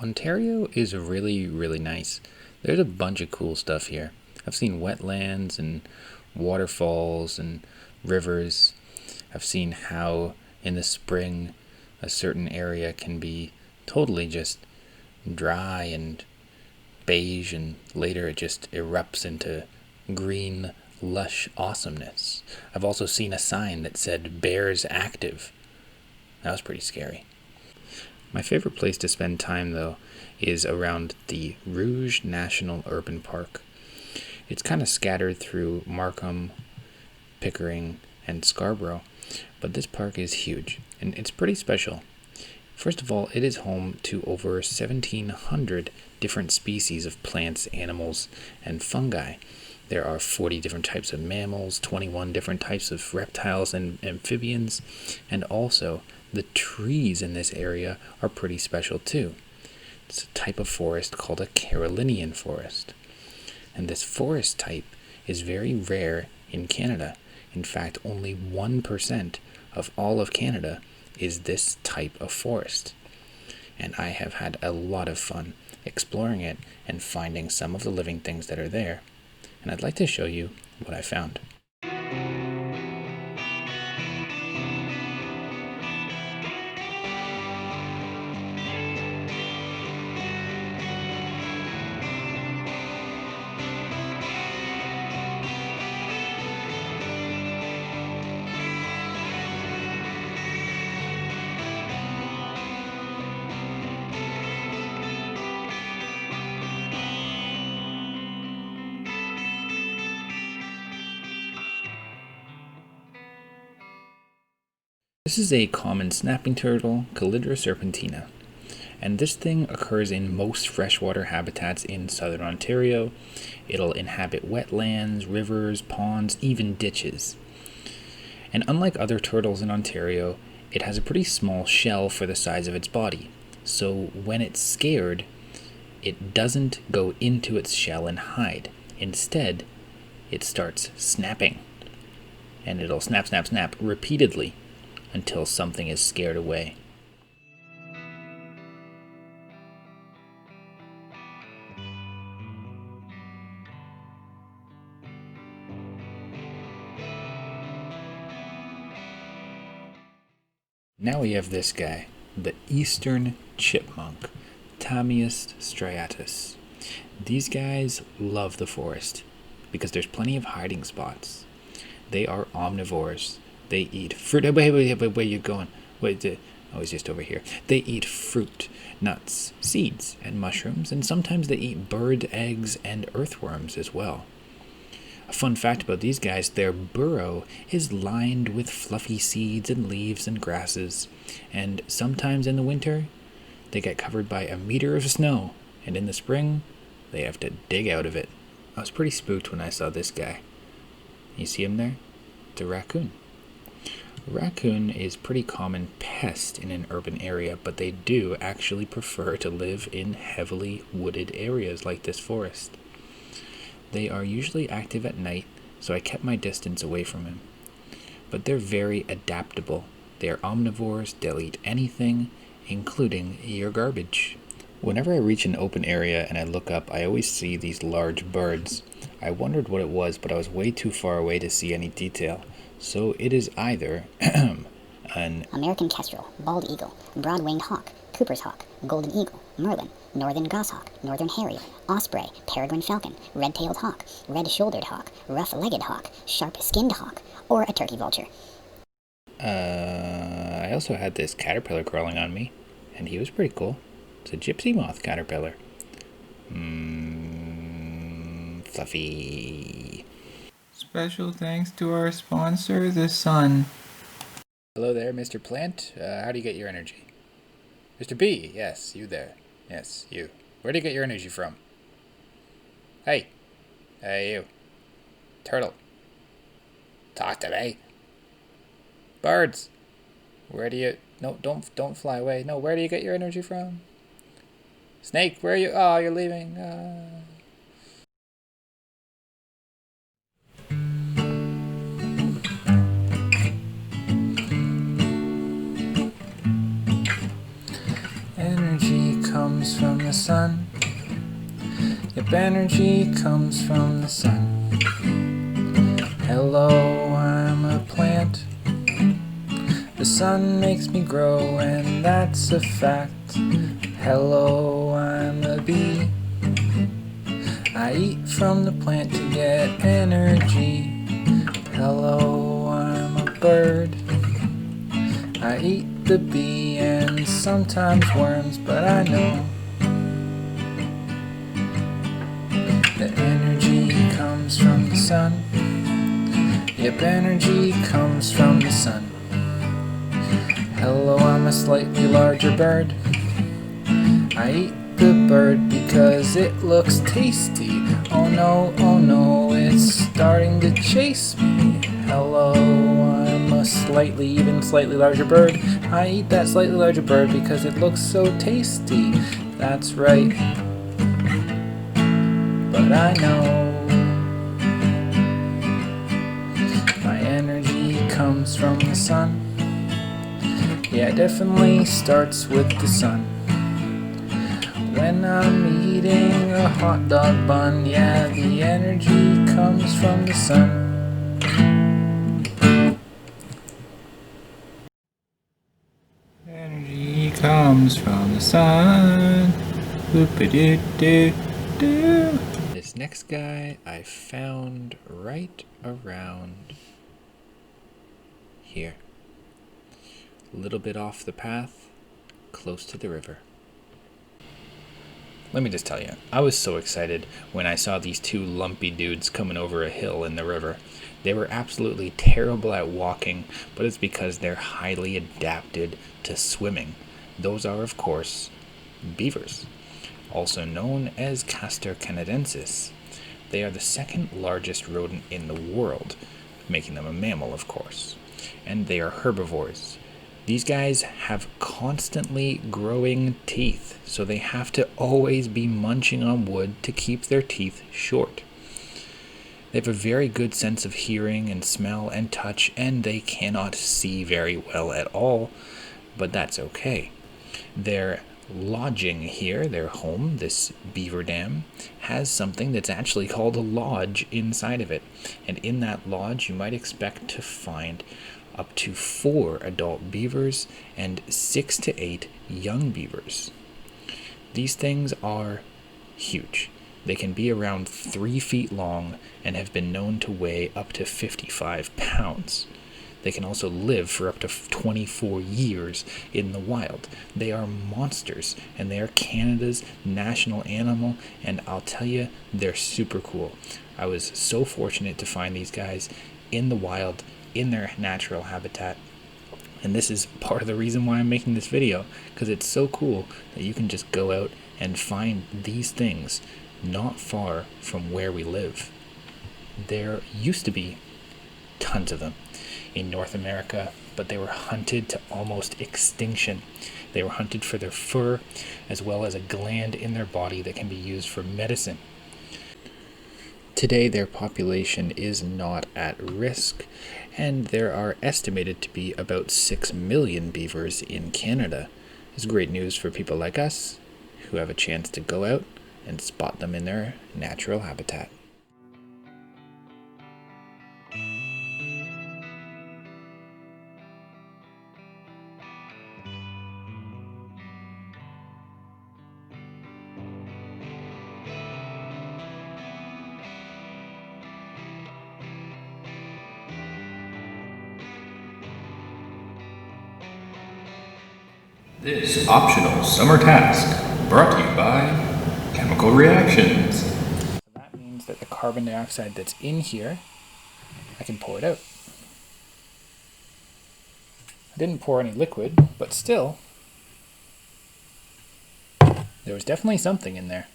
Ontario is really, really nice. There's a bunch of cool stuff here. I've seen wetlands and waterfalls and rivers. I've seen how in the spring a certain area can be totally just dry and beige, and later it just erupts into green, lush awesomeness. I've also seen a sign that said Bears Active. That was pretty scary. My favorite place to spend time, though, is around the Rouge National Urban Park. It's kind of scattered through Markham, Pickering, and Scarborough, but this park is huge, and it's pretty special. First of all, it is home to over 1,700 different species of plants, animals, and fungi. There are 40 different types of mammals, 21 different types of reptiles and amphibians, and also the trees in this area are pretty special too. It's a type of forest called a Carolinian forest. And this forest type is very rare in Canada. In fact, only 1% of all of Canada is this type of forest. And I have had a lot of fun exploring it and finding some of the living things that are there. And I'd like to show you what I found. This is a common snapping turtle, Calidra serpentina, and this thing occurs in most freshwater habitats in southern Ontario. It'll inhabit wetlands, rivers, ponds, even ditches. And unlike other turtles in Ontario, it has a pretty small shell for the size of its body. So when it's scared, it doesn't go into its shell and hide. Instead, it starts snapping. And it'll snap, snap, snap repeatedly until something is scared away. Now we have this guy, the eastern chipmunk, Tamias striatus. These guys love the forest because there's plenty of hiding spots. They are omnivores. They eat fruit. Wait, where you going? I was just over here. They eat fruit, nuts, seeds, and mushrooms, and sometimes they eat bird eggs and earthworms as well. A fun fact about these guys, their burrow is lined with fluffy seeds and leaves and grasses, and sometimes in the winter, they get covered by a meter of snow, and in the spring, they have to dig out of it. I was pretty spooked when I saw this guy. You see him there? It's a raccoon. Raccoon is a pretty common pest in an urban area, but they do actually prefer to live in heavily wooded areas like this forest. They are usually active at night, so I kept my distance away from him. But they're very adaptable. They are omnivores, they'll eat anything, including your garbage. Whenever I reach an open area and I look up, I always see these large birds. I wondered what it was, but I was way too far away to see any detail. So it is either an American kestrel, bald eagle, broad-winged hawk, Cooper's hawk, golden eagle, merlin, northern goshawk, northern harrier, osprey, peregrine falcon, red-tailed hawk, red-shouldered hawk, rough-legged hawk, sharp-skinned hawk, or a turkey vulture. I also had this caterpillar crawling on me, and he was pretty cool. It's a gypsy moth caterpillar. Fluffy. Special thanks to our sponsor, the sun. Hello there, Mr. Plant. How do you get your energy? Mr. B, yes, you there. Yes, you. Where do you get your energy from? Hey. Hey, you. Turtle. Talk to me. Birds. Where do you... No, don't fly away. No, where do you get your energy from? Snake, where are you? Oh, you're leaving. Energy comes from sun. Yep, energy comes from the sun. Hello, I'm a plant. The sun makes me grow, and that's a fact. Hello, I'm a bee. I eat from the plant to get energy. Hello, I'm a bird. I eat the bee and sometimes worms, but I know that energy comes from the sun. Yep, energy comes from the sun. Hello, I'm a slightly larger bird. I eat the bird because it looks tasty. Oh no, it's starting to chase me. Hello, I'm a slightly larger bird. I eat that slightly larger bird because it looks so tasty. That's right. But I know my energy comes from the sun. Yeah, it definitely starts with the sun. When I'm eating a hot dog bun, yeah, the energy comes from the sun. Energy comes from the sun. Whoop-a-doo-doo-doo. This next guy I found right around here. A little bit off the path, close to the river. Let me just tell you, I was so excited when I saw these two lumpy dudes coming over a hill in the river. They were absolutely terrible at walking, but it's because they're highly adapted to swimming. Those are, of course, beavers, also known as Castor canadensis. They are the second largest rodent in the world, making them a mammal, of course, and they are herbivores. These guys have constantly growing teeth, so they have to always be munching on wood to keep their teeth short. They have a very good sense of hearing and smell and touch, and they cannot see very well at all, but that's okay. Their lodging here, their home, this beaver dam, has something that's actually called a lodge inside of it. And in that lodge, you might expect to find up to 4 adult beavers and 6 to 8 young beavers. These things are huge. They can be around 3 feet long and have been known to weigh up to 55 pounds. They can also live for up to 24 years in the wild. They are monsters, and they are Canada's national animal, and I'll tell you, they're super cool. I was so fortunate to find these guys in the wild, in their natural habitat, and this is part of the reason why I'm making this video, because it's so cool that you can just go out and find these things not far from where we live. There used to be tons of them in North America, but they were hunted to almost extinction. They were hunted for their fur, as well as a gland in their body that can be used for medicine. Today, their population is not at risk, and there are estimated to be about 6 million beavers in Canada. It's great news for people like us who have a chance to go out and spot them in their natural habitat. This optional summer task brought to you by chemical reactions. So that means that the carbon dioxide that's in here, I can pour it out. I didn't pour any liquid, but still, there was definitely something in there.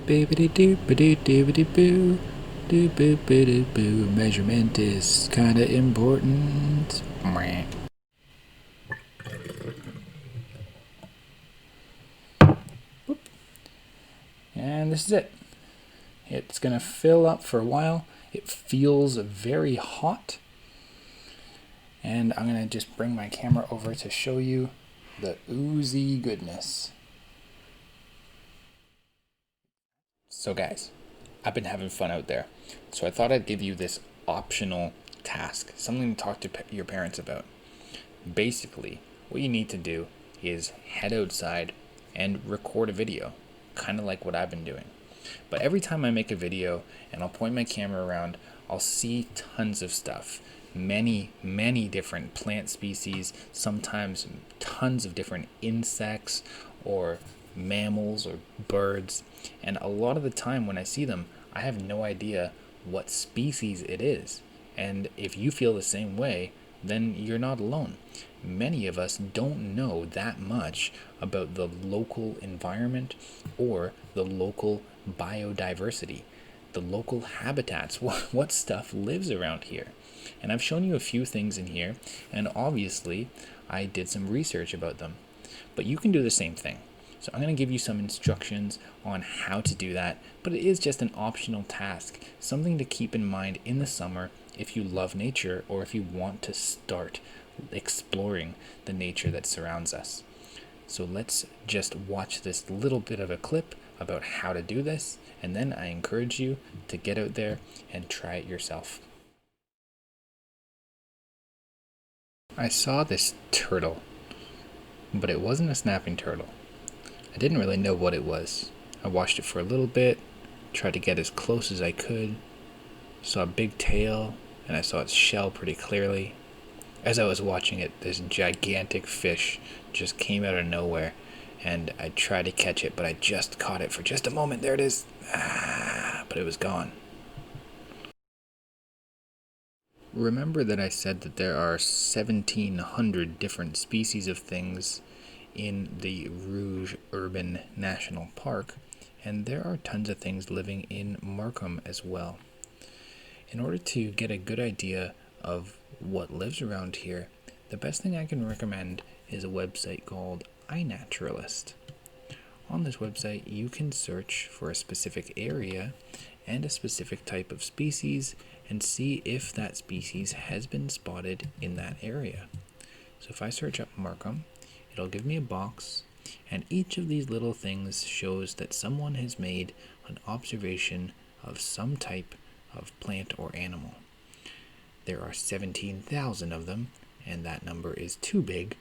Bibbidi-doo-ba-doo-doo-ba-doo-boo. Do-boo-boo-doo-boo. Measurement is kinda important. Meh. Boop. And this is it. It's gonna fill up for a while. It feels very hot. And I'm gonna just bring my camera over to show you The oozy goodness. So, guys, I've been having fun out there. So, I thought I'd give you this optional task, something to talk to your parents about. Basically, what you need to do is head outside and record a video, kind of like what I've been doing. But every time I make a video and I'll point my camera around, I'll see tons of stuff. Many different plant species, sometimes tons of different insects or mammals or birds. And a lot of the time when I see them, I have no idea what species it is. And if you feel the same way, then you're not alone. Many of us don't know that much about the local environment or the local biodiversity, the local habitats, what stuff lives around here. And I've shown you a few things in here, and obviously I did some research about them. But you can do the same thing. So I'm going to give you some instructions on how to do that, but it is just an optional task, something to keep in mind in the summer if you love nature or if you want to start exploring the nature that surrounds us. So let's just watch this little bit of a clip about how to do this, and then I encourage you to get out there and try it yourself. I saw this turtle, but it wasn't a snapping turtle. I didn't really know what it was. I watched it for a little bit, tried to get as close as I could, saw a big tail, and I saw its shell pretty clearly. As I was watching it, this gigantic fish just came out of nowhere, and I tried to catch it, but I just caught it for just a moment. There it is. But it was gone. Remember that I said that there are 1,700 different species of things in the Rouge Urban National Park, and there are tons of things living in Markham as well. In order to get a good idea of what lives around here, the best thing I can recommend is a website called iNaturalist. On this website, you can search for a specific area and a specific type of species and see if that species has been spotted in that area. So if I search up Markham, it'll give me a box, and each of these little things shows that someone has made an observation of some type of plant or animal. There are 17,000 of them, and that number is too big,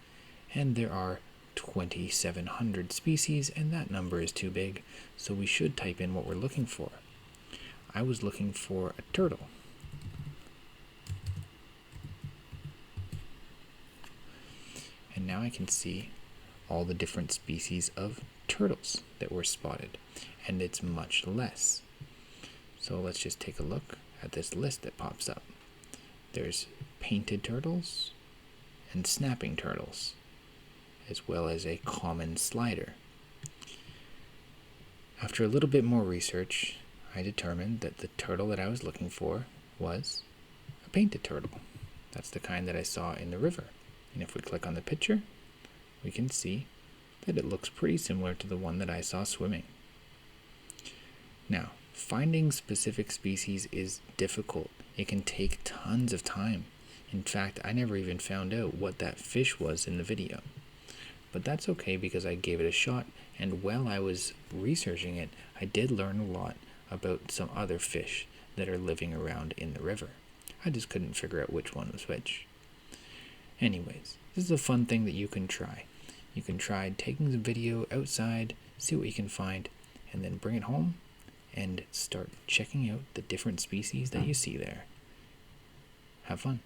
and there are 2,700 species, and that number is too big, so we should type in what we're looking for. I was looking for a turtle. And now I can see all the different species of turtles that were spotted, and it's much less. So let's just take a look at this list that pops up. There's painted turtles and snapping turtles, as well as a common slider. After a little bit more research, I determined that the turtle that I was looking for was a painted turtle. That's the kind that I saw in the river. And if we click on the picture, we can see that it looks pretty similar to the one that I saw swimming. Now, finding specific species is difficult. It can take tons of time. In fact, I never even found out what that fish was in the video. But that's okay because I gave it a shot, and while I was researching it, I did learn a lot about some other fish that are living around in the river. I just couldn't figure out which one was which. Anyways, this is a fun thing that you can try. You can try taking the video outside, see what you can find, and then bring it home and start checking out the different species that you see there. Have fun.